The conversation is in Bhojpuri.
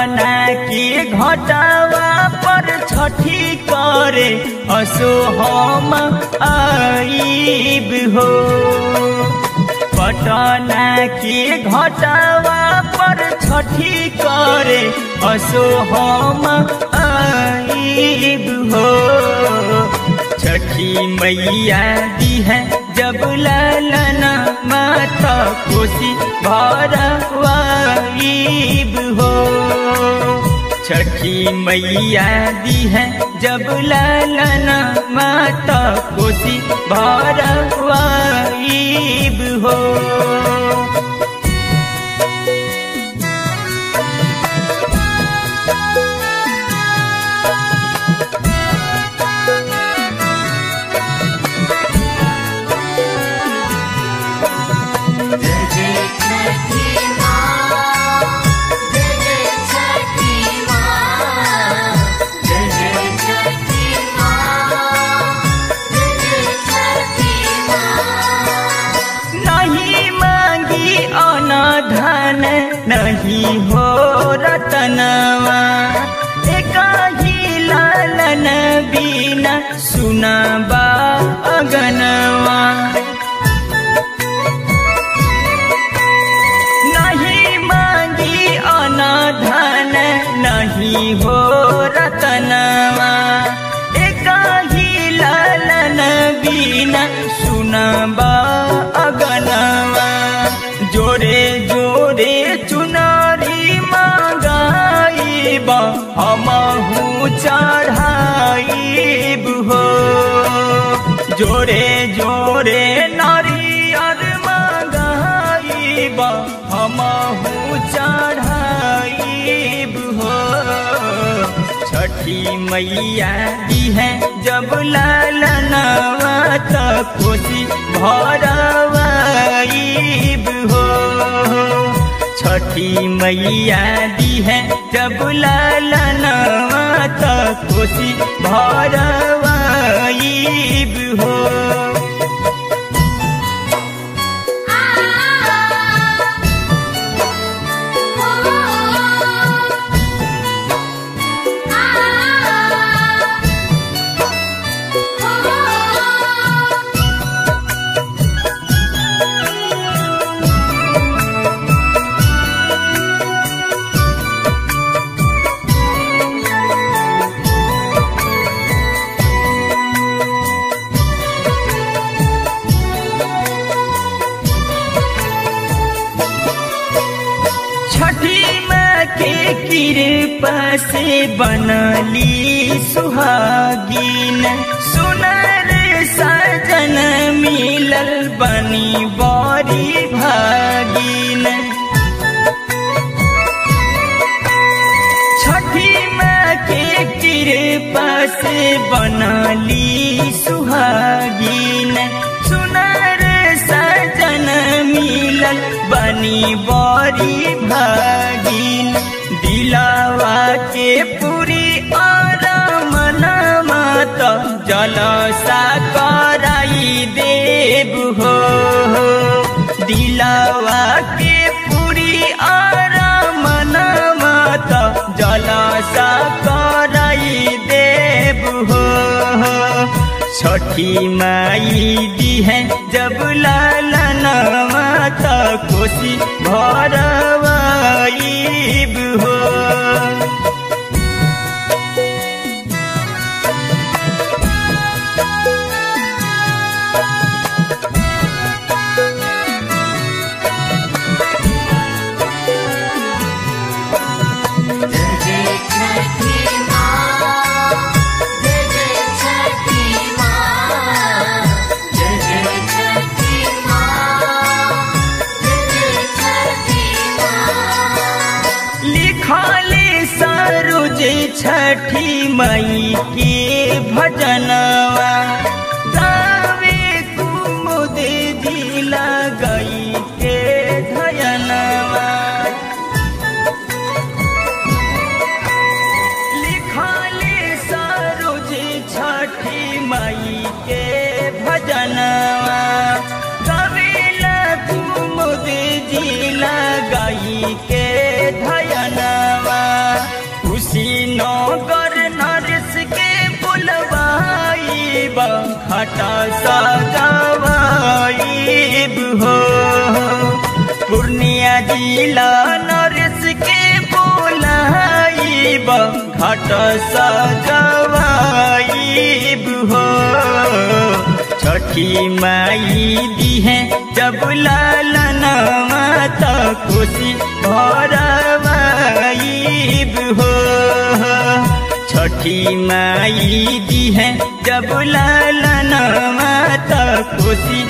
पटना की घटावा पर छठी करे असो हम आईब हो। पटना की घटावा पर छठी करे असो हम आईब हो। छठी मैया दी है जब ललना माता कोसी भरवाईब हो। छठी मैया दी है जब ललना माता कोसी भरवाईब हो। नहीं हो रतनवा एक ही लालन बिना सुनाबा अगनवा। नहीं मांगी अनाधन नहीं हो रतनवा एक ही लालन बिना सुनाबा अगनवा। जोरे जोरे चुनारी मांगाईब हमहू चढ़ाईब हो। जोरे जोरे नारियर मांगाईब हमहू चढ़ाईब हो। छठी मैया दी है जब ललनवा त कोसी भरवाईब हो। छठी मैया दी है जब ललनवा त कोसी भरवाईब हो। कृपा से बनली सुहागिन सुनर सजन मिलल बनी बड़ी भागिन। छठी माँ के कृपा से बनली सुहागिन सुनर सजन मिलल बनी बड़ी भागिन। दिलावा के पूरी आरामना मात जलसा कराई देव हो। दिलावा के पूरी आरामना मात जलसा कराई देव हो। छठी माई दी है जब ललनवा त कोसी भरवाईब हो। छठी मई के भजनवा गावे कुमुद जिला गई के धयनवा। लिखले सरोज छठी मई के भजनवा गावेला कुमुद जिला गई के धयनवा। घाट सजवाइब हो। पूर्णिया जिला नरेश के बोलाइब घाट सजवाइब हो। छठी माई दी है जब लालनवा त खुशी भरवाइब हो। छठी माई दी है जब लालनवा त खुशी